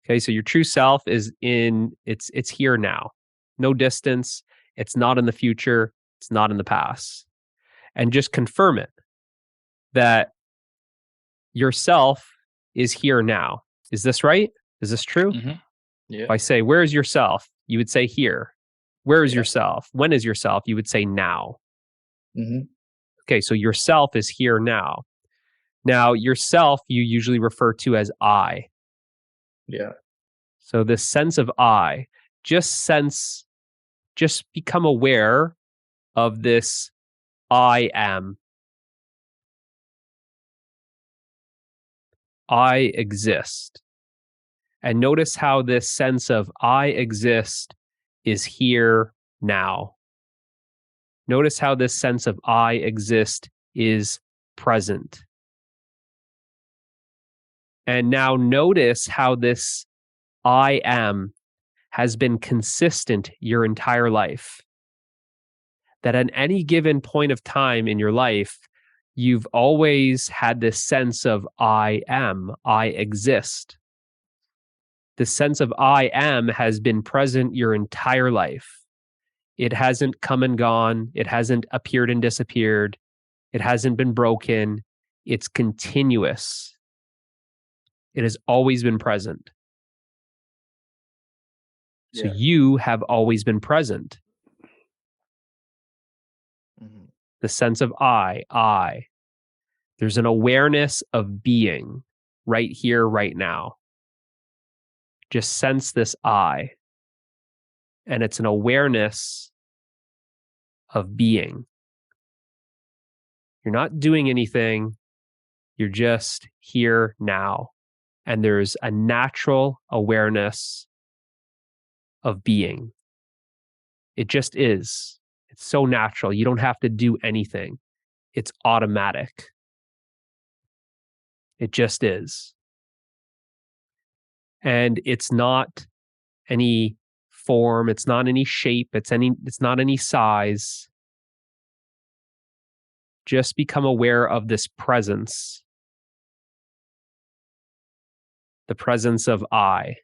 Okay, so your true self is it's here now. No distance. It's not in the future. It's not in the past. And just confirm it that yourself is here now. Is this right? Is this true? Mm-hmm. Yeah. If I say, where is yourself? You would say here. Where is Yeah. yourself? When is yourself? You would say now. Mm-hmm. Okay, so yourself is here now. Now, yourself, you usually refer to as I. Yeah. So this sense of I, just become aware of this I am. I exist. And notice how this sense of I exist is here now. Notice how this sense of I exist is present. And now notice how this I am has been consistent your entire life. That at any given point of time in your life, you've always had this sense of I am, I exist. The sense of I am has been present your entire life. It hasn't come and gone. It hasn't appeared and disappeared. It hasn't been broken. It's continuous. It has always been present. So Yeah. you have always been present. Mm-hmm. The sense of I. There's an awareness of being right here, right now. Just sense this I. And it's an awareness of being. You're not doing anything. You're just here now. And there's a natural awareness of being. It just is. It's so natural. You don't have to do anything. It's automatic. It just is. And it's not any form, it's not any shape, it's not any size. Just become aware of this presence. The presence of I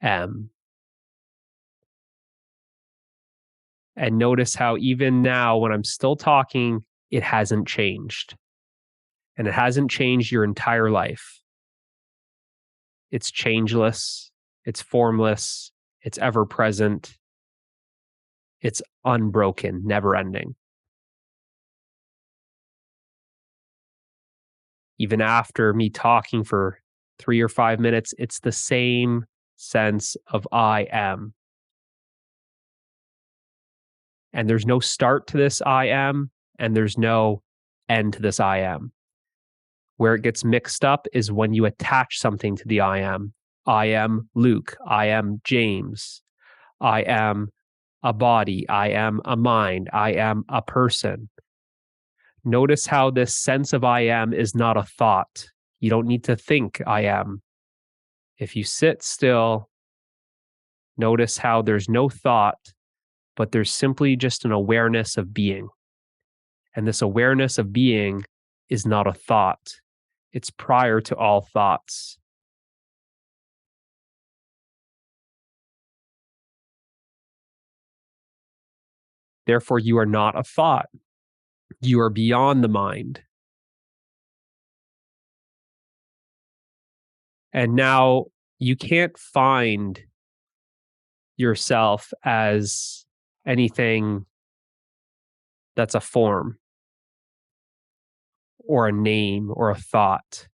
am. And notice how even now, when I'm still talking, it hasn't changed. And it hasn't changed your entire life. It's changeless, it's formless, it's ever present, it's unbroken, never ending. Even after me talking for 3 or 5 minutes, it's the same sense of I am. And there's no start to this I am, and there's no end to this I am. Where it gets mixed up is when you attach something to the I am. I am Luke. I am James. I am a body. I am a mind. I am a person. Notice how this sense of I am is not a thought. You don't need to think I am. If you sit still, notice how there's no thought, but there's simply just an awareness of being. And this awareness of being is not a thought. It's prior to all thoughts. Therefore, you are not a thought. You are beyond the mind. And now you can't find yourself as anything that's a form or a name or a thought.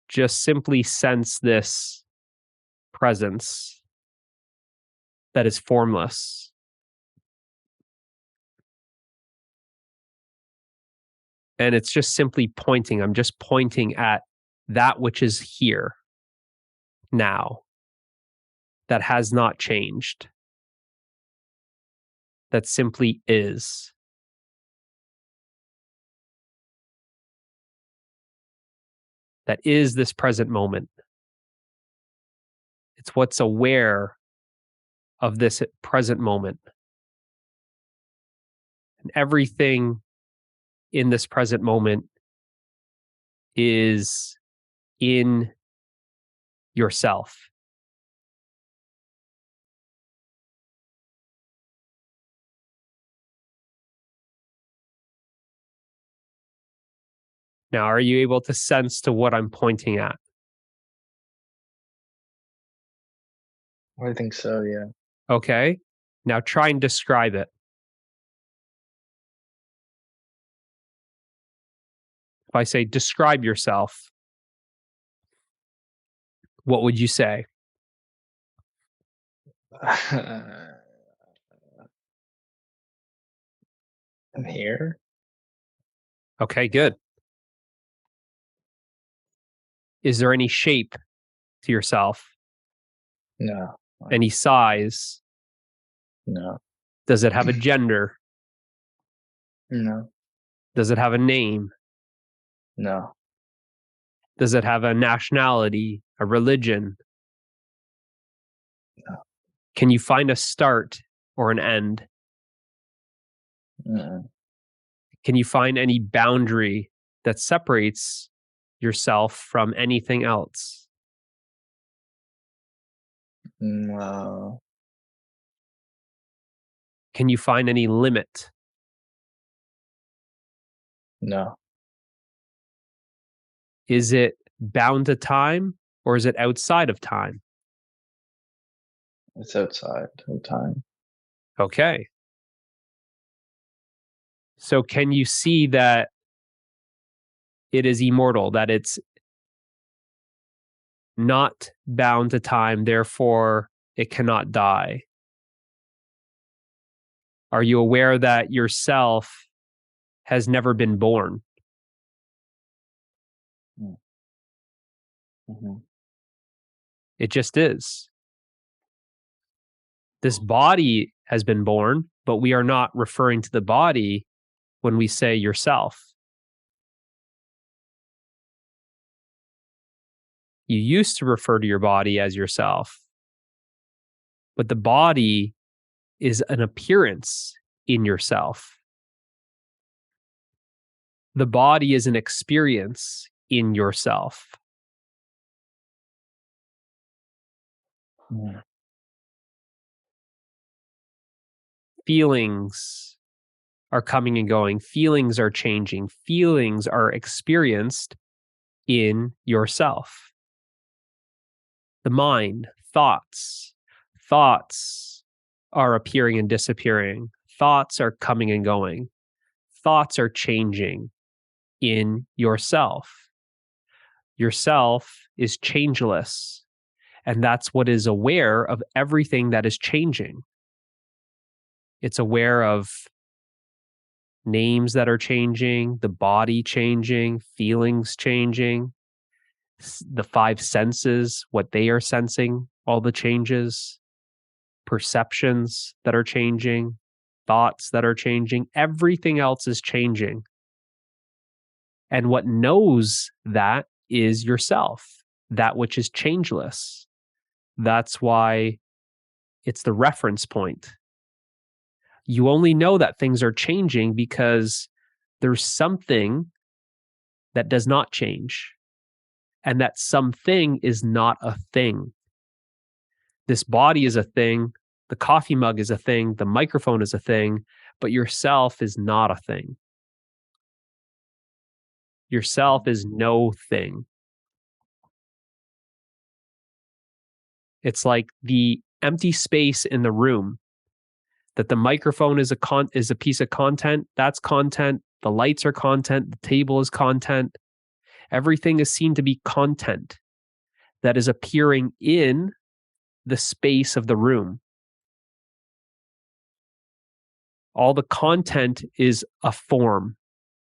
Just simply sense this presence that is formless. And it's just simply pointing. I'm just pointing at that which is here now, that has not changed, that simply is. That is this present moment. It's what's aware of this present moment. And everything in this present moment is in yourself. Now, are you able to sense to what I'm pointing at? I think so, yeah. Okay. Now try and describe it. If I say describe yourself, what would you say? I'm here? Okay, good. Is there any shape to yourself? No. Any size? No. Does it have a gender? No. Does it have a name? No. Does it have a nationality, a religion? No. Can you find a start or an end? Mm-mm. Can you find any boundary that separates yourself from anything else? No. Can you find any limit? No. Is it bound to time or is it outside of time? It's outside of time. Okay. So can you see that it is immortal, that it's not bound to time, therefore it cannot die? Are you aware that yourself has never been born? Mm-hmm. It just is. This body has been born, but we are not referring to the body when we say yourself. You used to refer to your body as yourself, but the body is an appearance in yourself. The body is an experience in yourself. Mm. Feelings are coming and going. Feelings are changing. Feelings are experienced in yourself. The mind, thoughts are appearing and disappearing. Thoughts are coming and going. Thoughts are changing in yourself. Yourself is changeless, and that's what is aware of everything that is changing. It's aware of names that are changing, the body changing, feelings changing, the five senses, what they are sensing, all the changes, perceptions that are changing, thoughts that are changing, everything else is changing. And what knows that is yourself, that which is changeless. That's why it's the reference point. You only know that things are changing because there's something that does not change. And that something is not a thing. This body is a thing. The coffee mug is a thing. The microphone is a thing. But yourself is not a thing. Yourself is no thing. It's like the empty space in the room. That the microphone is a piece of content. That's content. The lights are content. The table is content. Everything is seen to be content that is appearing in the space of the room. All the content is a form.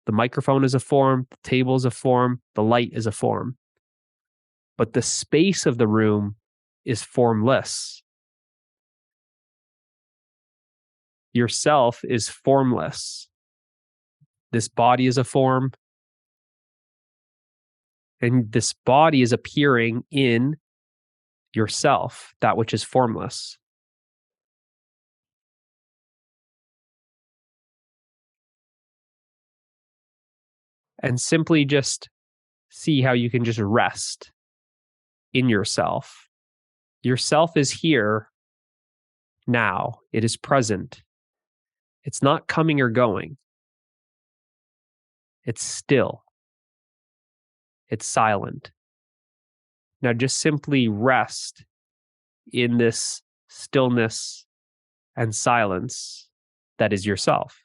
The microphone is a form. The table is a form. The light is a form. But the space of the room is formless. Yourself is formless. This body is a form. And this body is appearing in yourself, that which is formless. And simply just see how you can just rest in yourself. Yourself is here now. It is present. It's not coming or going. It's still. It's silent. Now just simply rest in this stillness and silence that is yourself.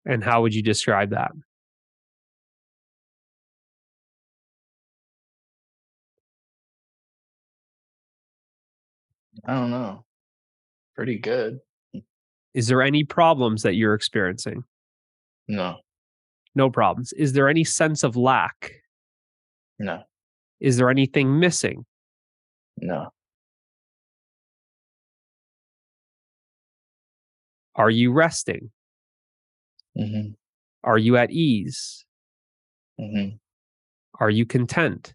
And how would you describe that? I don't know. Pretty good. Is there any problems that you're experiencing? No, No problems. Is there any sense of lack? no, Is there anything missing? no. Are you resting? Mm-hmm. Are you at ease? Mm-hmm. Are you content?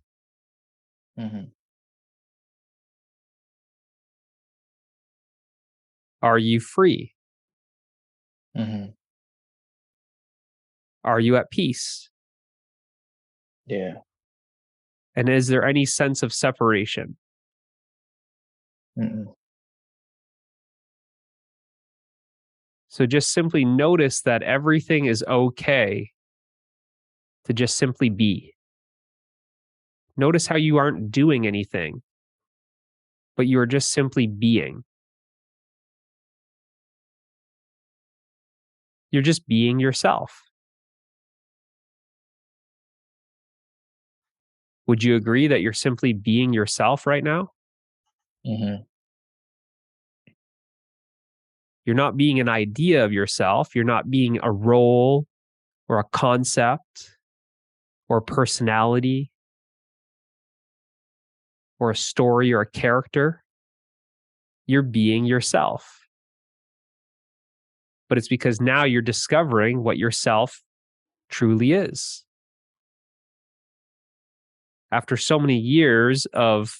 Mm-hmm. Are you free? Mm-hmm. Are you at peace? Yeah. And is there any sense of separation? Mm-mm. So just simply notice that everything is okay to just simply be. Notice how you aren't doing anything, but you are just simply being. You're just being yourself. Would you agree that you're simply being yourself right now? Mm-hmm. You're not being an idea of yourself. You're not being a role or a concept or a personality or a story or a character. You're being yourself. But it's because now you're discovering what yourself truly is. After so many years of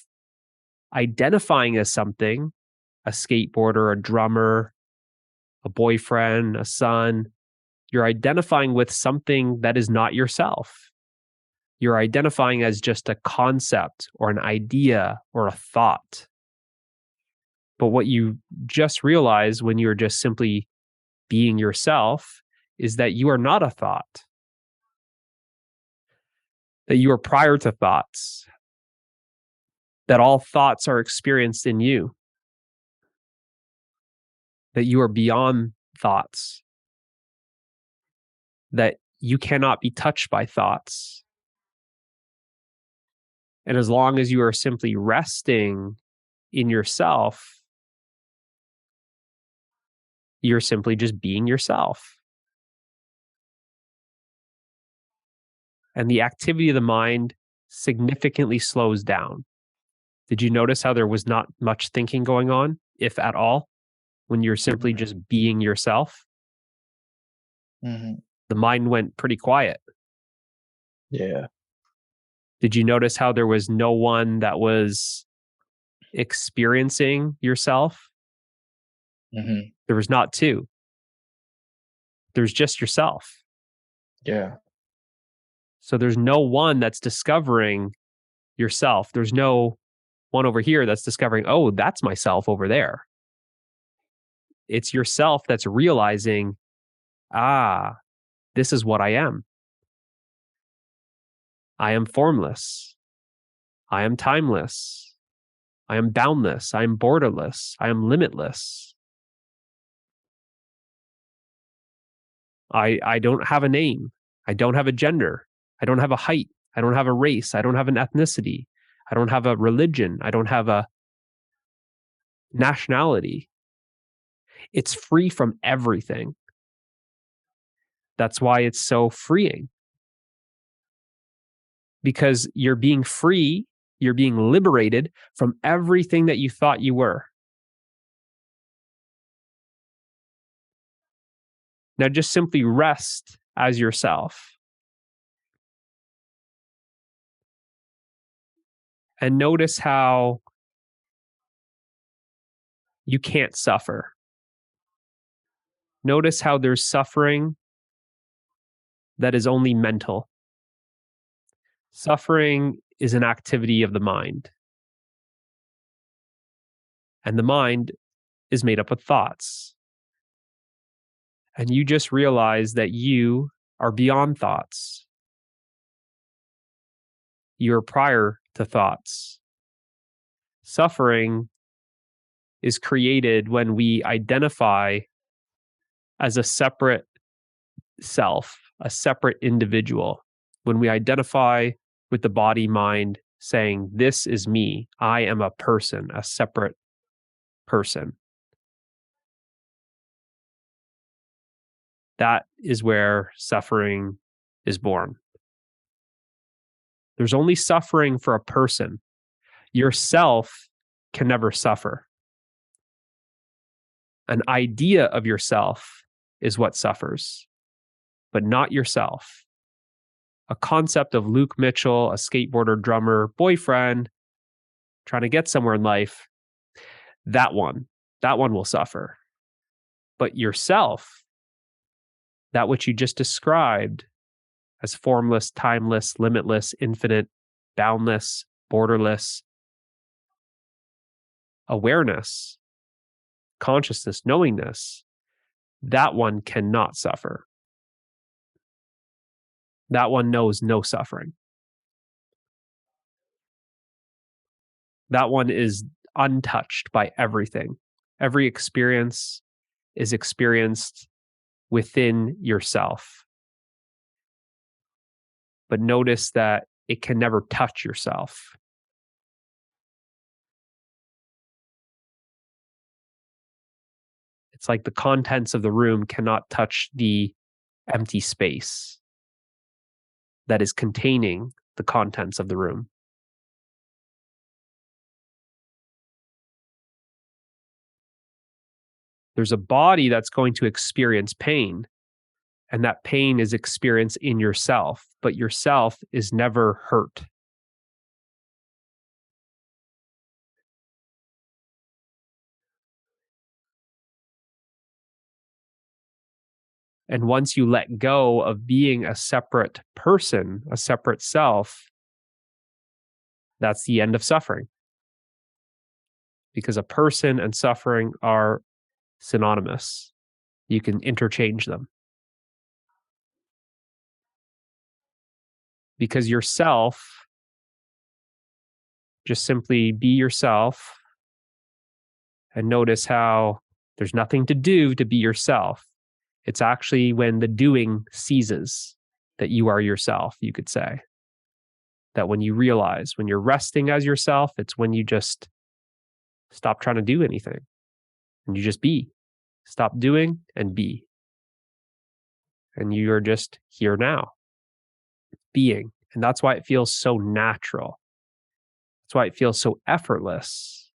identifying as something, a skateboarder, a drummer, a boyfriend, a son, you're identifying with something that is not yourself. You're identifying as just a concept or an idea or a thought. But what you just realize when you're just simply being yourself is that you are not a thought, that you are prior to thoughts, that all thoughts are experienced in you, that you are beyond thoughts, that you cannot be touched by thoughts. And as long as you are simply resting in yourself, you're simply just being yourself. And the activity of the mind significantly slows down. Did you notice how there was not much thinking going on, if at all, when you're simply just being yourself? Mm-hmm. The mind went pretty quiet. Yeah. Did you notice how there was no one that was experiencing yourself? Mm-hmm. There was not two. There's just yourself. Yeah. So there's no one that's discovering yourself. There's no one over here that's discovering, oh, that's myself over there. It's yourself that's realizing, ah, this is what I am. I am formless. I am timeless. I am boundless. I am borderless. I am limitless. I don't have a name. I don't have a gender. I don't have a height. I don't have a race. I don't have an ethnicity. I don't have a religion. I don't have a nationality. It's free from everything. That's why it's so freeing. Because you're being free, you're being liberated from everything that you thought you were. Now just simply rest as yourself. And notice how you can't suffer. Notice how there's suffering that is only mental. Suffering is an activity of the mind. And the mind is made up of thoughts. And you just realize that you are beyond thoughts. You're prior to thoughts. Suffering is created when we identify as a separate self, a separate individual. When we identify with the body mind saying, this is me, I am a person, a separate person. That is where suffering is born. There's only suffering for a person. Yourself can never suffer. An idea of yourself is what suffers, but not yourself. A concept of Luke Mitchell, a skateboarder, drummer, boyfriend, trying to get somewhere in life, that one will suffer. But yourself, that which you just described as formless, timeless, limitless, infinite, boundless, borderless, awareness, consciousness, knowingness, that one cannot suffer. That one knows no suffering. That one is untouched by everything. Every experience is experienced within yourself. But notice that it can never touch yourself. It's like the contents of the room cannot touch the empty space that is containing the contents of the room. There's a body that's going to experience pain, and that pain is experienced in yourself, but yourself is never hurt. And once you let go of being a separate person, a separate self, that's the end of suffering. Because a person and suffering are synonymous. You can interchange them. Because yourself, just simply be yourself and notice how there's nothing to do to be yourself. It's actually when the doing ceases that you are yourself, you could say. That when you realize, when you're resting as yourself, it's when you just stop trying to do anything and you just be. Stop doing and be. And you are just here now, being. And that's why it feels so natural. That's why it feels so effortless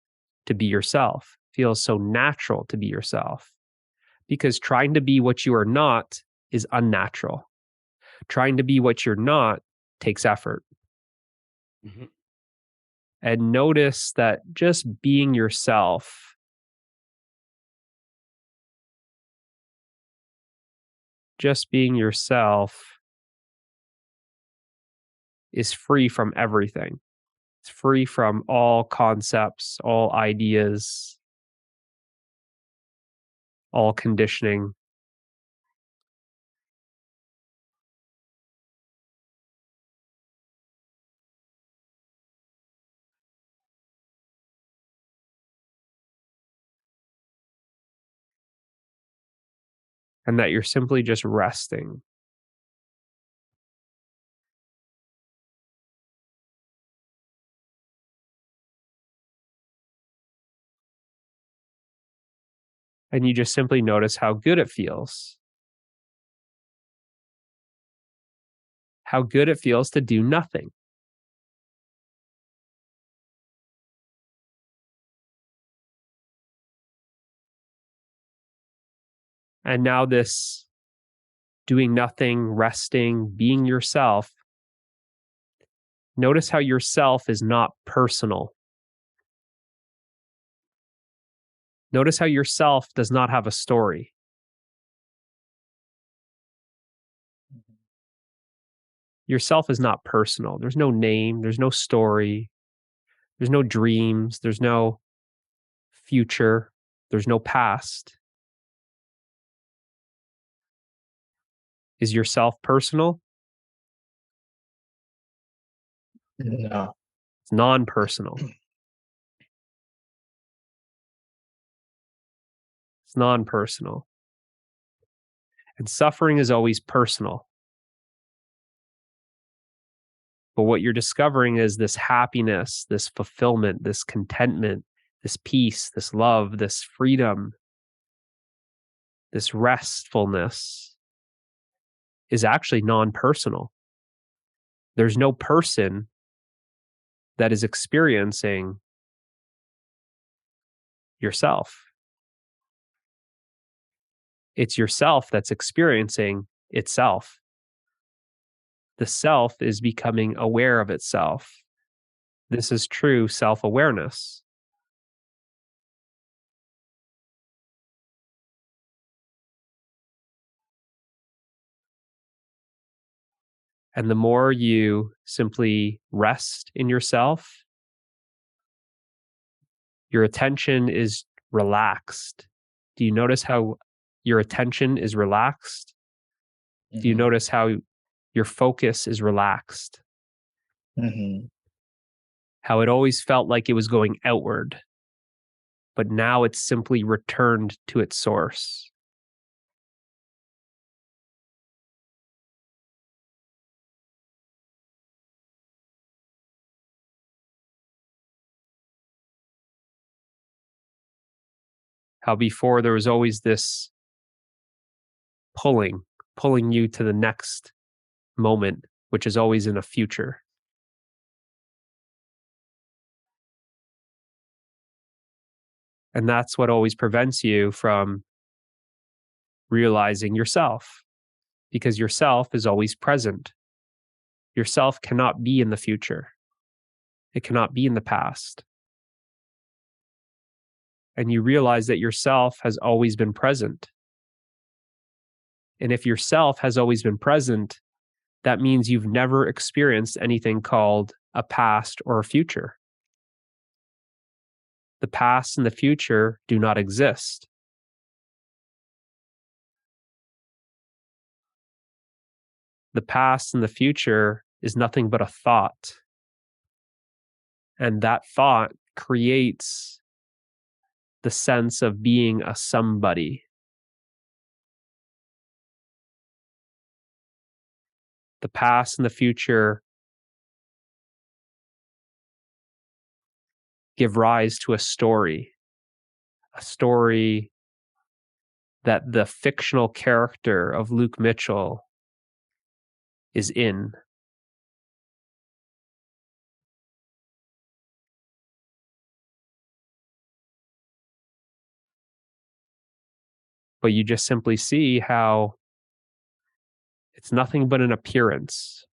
to be yourself. It feels so natural to be yourself. Because trying to be what you are not is unnatural. Trying to be what you're not takes effort. Mhm. And notice that just being yourself is free from everything. It's free from all concepts, all ideas, all conditioning. And that you're simply just resting. And you just simply notice how good it feels. How good it feels to do nothing. And now this doing nothing, resting, being yourself, notice how yourself is not personal. Notice how yourself does not have a story. Yourself is not personal. There's no name, there's no story, there's no dreams, there's no future, there's no past. Is yourself personal? No. It's non-personal. It's non-personal. And suffering is always personal. But what you're discovering is this happiness, this fulfillment, this contentment, this peace, this love, this freedom, this restfulness is actually non-personal. There's no person that is experiencing yourself. It's yourself that's experiencing itself. The self is becoming aware of itself. This is true self-awareness. And the more you simply rest in yourself, your attention is relaxed. Do you notice how your attention is relaxed? Do you Mhm. notice how your focus is relaxed? Mhm. How it always felt like it was going outward, but now it's simply returned to its source. How before there was always this pulling you to the next moment, which is always in a future. And that's what always prevents you from realizing yourself, because yourself is always present. Yourself cannot be in the future. It cannot be in the past. And you realize that yourself has always been present. And if yourself has always been present, that means you've never experienced anything called a past or a future. The past and the future do not exist. The past and the future is nothing but a thought. And that thought creates the sense of being a somebody. The past and the future give rise to a story that the fictional character of Luke Mitchell is in. But you just simply see how it's nothing but an appearance.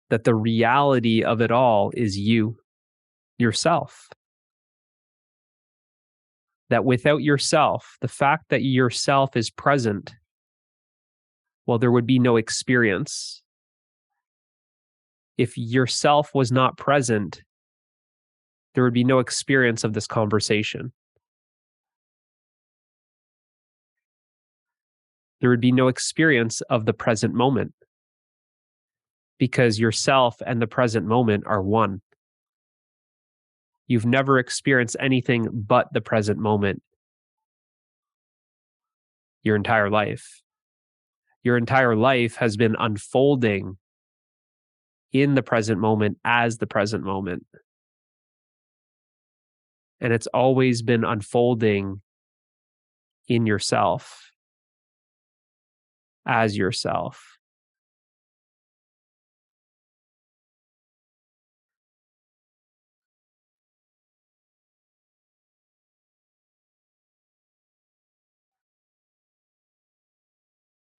That the reality of it all is you, yourself. That without yourself, the fact that yourself is present, well, there would be no experience. If yourself was not present, there would be no experience of this conversation. There would be no experience of the present moment, because yourself and the present moment are one. You've never experienced anything but the present moment your entire life. Your entire life has been unfolding in the present moment as the present moment. And it's always been unfolding in yourself, as yourself.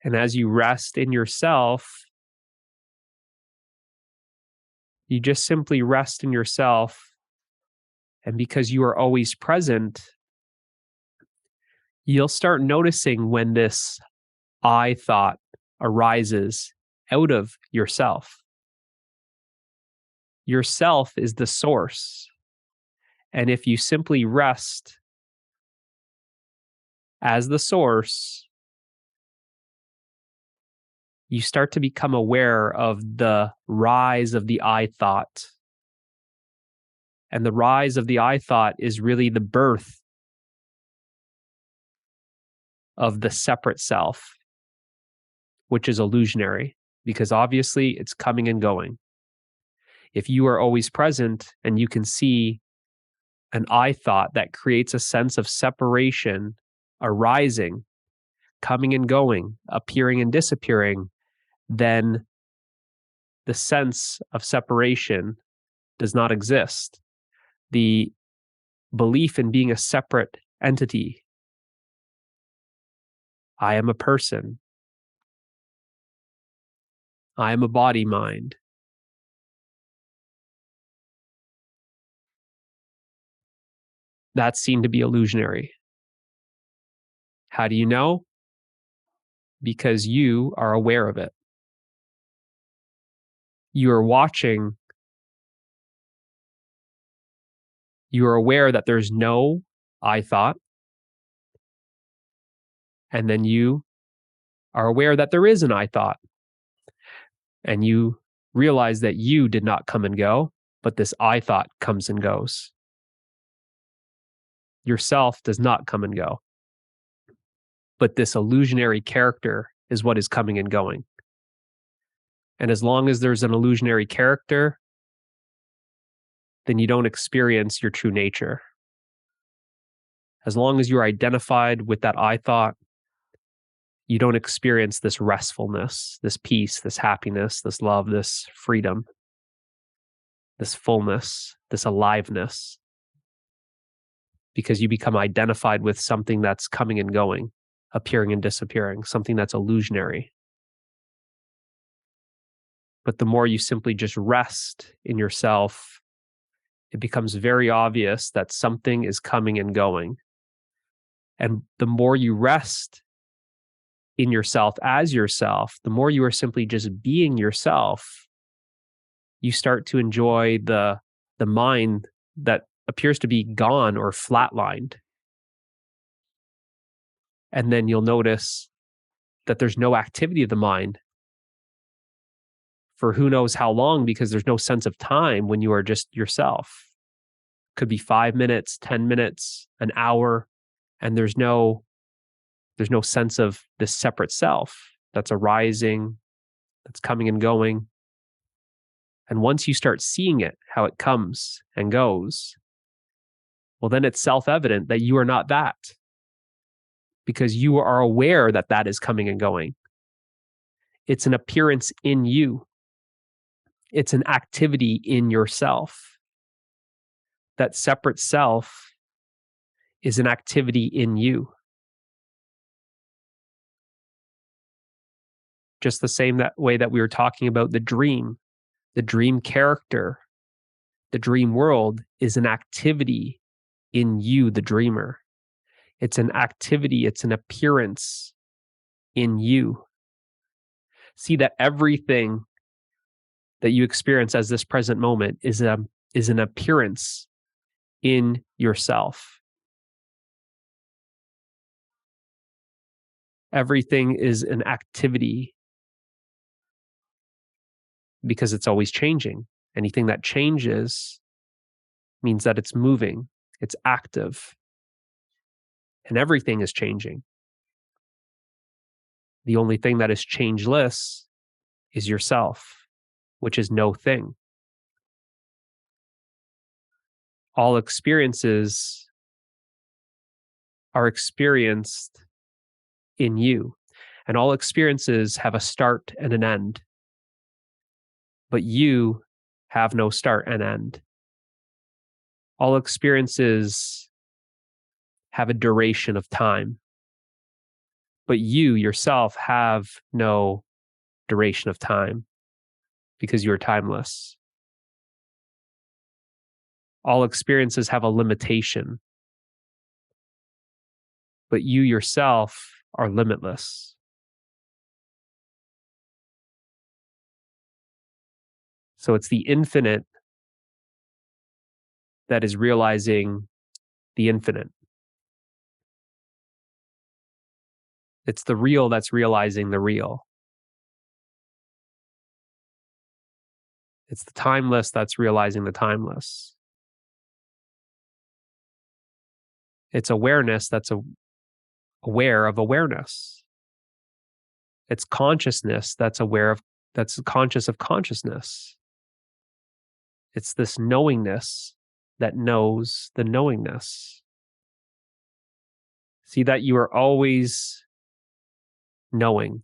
And as you rest in yourself, you just simply rest in yourself And because you are always present, you'll start noticing when this I thought arises out of yourself. Yourself is the source. And if you simply rest as the source, you start to become aware of the rise of the I thought. And the rise of the I thought is really the birth of the separate self, which is illusionary, because obviously it's coming and going. If you are always present and you can see an I thought that creates a sense of separation arising, coming and going, appearing and disappearing, then the sense of separation does not exist. The belief in being a separate entity, I am a person, I am a body mind, that's seen to be illusionary. How do you know? Because you are aware of it. You are watching. You are aware that there's no I thought. And then you are aware that there is an I thought. And you realize that you did not come and go, but this I thought comes and goes. Yourself does not come and go. But this illusionary character is what is coming and going. And as long as there's an illusionary character, then you don't experience your true nature. As long as you're identified with that I thought, you don't experience this restfulness, this peace, this happiness, this love, this freedom, this fullness, this aliveness, because you become identified with something that's coming and going, appearing and disappearing, something that's illusionary. But the more you simply just rest in yourself, it becomes very obvious that something is coming and going. And the more you rest in yourself as yourself, the more you are simply just being yourself, you start to enjoy the mind that appears to be gone or flatlined. And then you'll notice that there's no activity of the mind for who knows how long, because there's no sense of time when you are just yourself. Could be 5 minutes, 10 minutes, an hour, and there's no sense of this separate self that's arising, that's coming and going. And once you start seeing it, how it comes and goes, well, then it's self-evident that you are not that, because you are aware that that is coming and going. It's an appearance in you. It's an activity in yourself. That separate self is an activity in you. Just the same that way that we were talking about the dream character, the dream world is an activity in you, the dreamer. It's an activity, it's an appearance in you. See that everything that you experience as this present moment is an appearance in yourself. Everything is an activity because it's always changing. Anything that changes means that it's moving, it's active, and everything is changing. The only thing that is changeless is yourself, which is no thing. All experiences are experienced in you, and all experiences have a start and an end. But you have no start and end. All experiences have a duration of time, but you yourself have no duration of time because you are timeless. All experiences have a limitation. But you yourself are limitless. So it's the infinite that is realizing the infinite. It's the real that's realizing the real. It's the timeless that's realizing the timeless. It's awareness that's aware of awareness. It's consciousness that's conscious of consciousness. It's this knowingness that knows the knowingness. See that you are always knowing.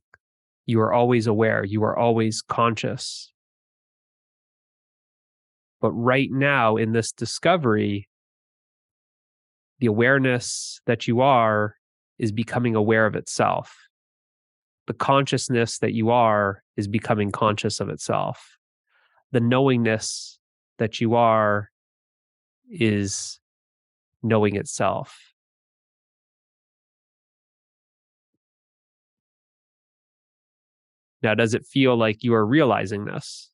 You are always aware. You are always conscious. But right now in this discovery, the awareness that you are is becoming aware of itself. The consciousness that you are is becoming conscious of itself. The knowingness that you are is knowing itself. Now, does it feel like you are realizing this?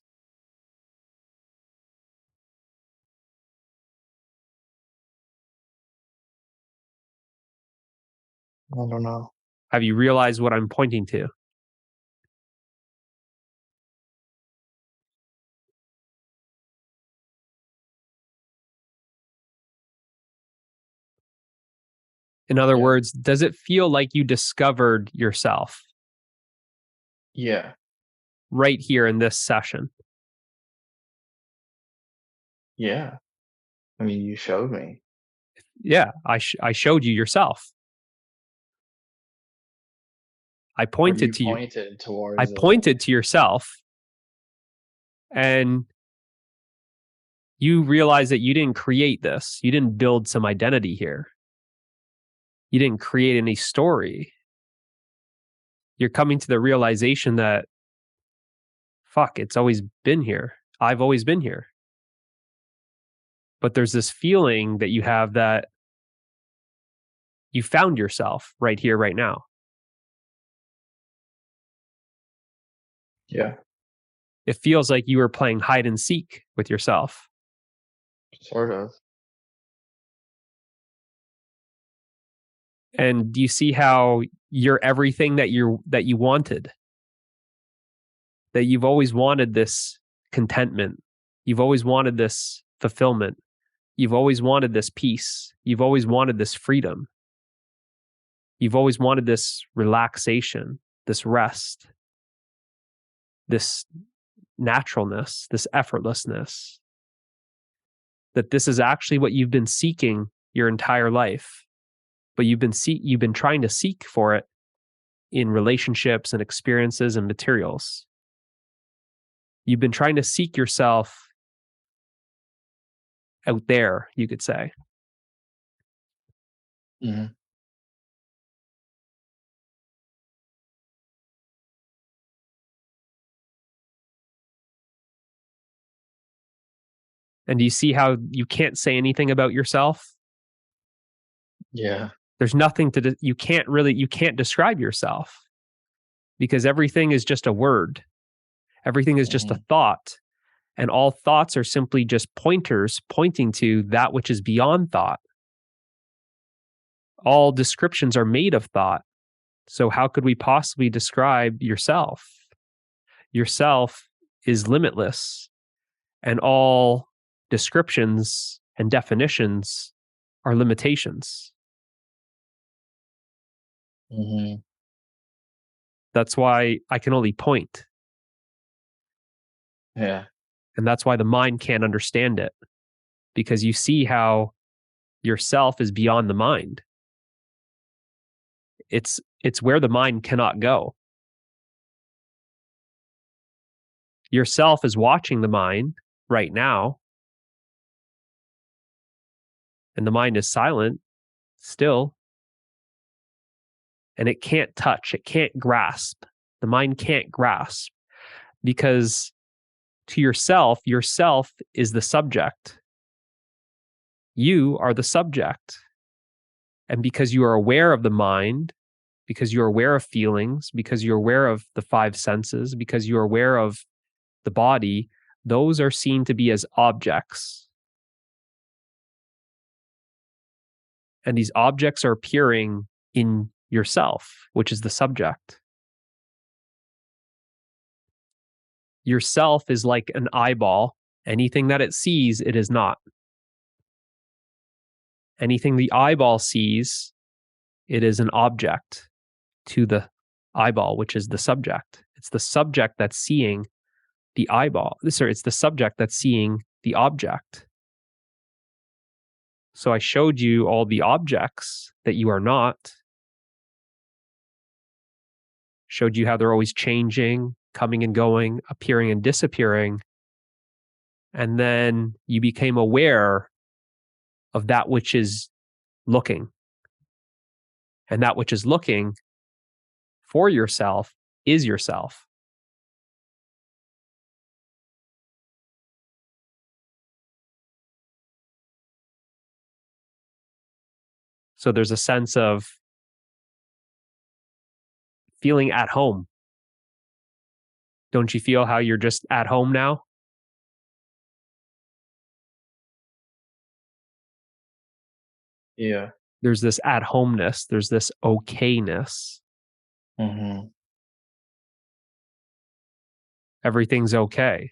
I don't know. Have you realized what I'm pointing to? In other Yeah. words, does it feel like you discovered yourself Yeah. right here in this session? Yeah. I mean, you showed me. Yeah, I showed you yourself. I pointed to you. Pointed towards. I pointed to yourself, and you realize that you didn't create this. You didn't build some identity here. You didn't create any story. You're coming to the realization that, fuck, it's always been here. I've always been here. But there's this feeling that you have that you found yourself right here, right now. Yeah. It feels like you were playing hide and seek with yourself. Sort of. And do you see how you're everything that you wanted? That you've always wanted this contentment. You've always wanted this fulfillment. You've always wanted this peace. You've always wanted this freedom. You've always wanted this relaxation, this rest, this naturalness, this effortlessness. That this is actually what you've been seeking your entire life. But you've been trying to seek for it in relationships and experiences and materials. You've been trying to seek yourself out there, you could say. Mm-hmm. And do you see how you can't say anything about yourself? Yeah. There's nothing you can't describe yourself because everything is just a word. Everything is just a thought. And all thoughts are simply just pointers pointing to that which is beyond thought. All descriptions are made of thought. So how could we possibly describe yourself? Yourself is limitless, and all descriptions and definitions are limitations. Mm-hmm. That's why I can only point. Yeah. And that's why the mind can't understand it. Because you see how yourself is beyond the mind. It's where the mind cannot go. Yourself is watching the mind right now. And the mind is silent still. And it can't touch, it can't grasp. The mind can't grasp because to yourself is the subject. You are the subject. And because you are aware of the mind, because you're aware of feelings, because you're aware of the five senses, because you're aware of the body, those are seen to be as objects. And these objects are appearing in yourself, which is the subject. Yourself is like an eyeball. Anything that it sees, it is not. Anything the eyeball sees, it is an object to the eyeball, which is the subject. It's the subject that's seeing the eyeball. Sorry, it's the subject that's seeing the object. So I showed you all the objects that you are not. Showed you how they're always changing, coming and going, appearing and disappearing. And then you became aware of that which is looking. And that which is looking for yourself is yourself. So there's a sense of feeling at home. Don't you feel how you're just at home now? Yeah. There's this at homeness. There's this okayness. Mm-hmm. Everything's okay.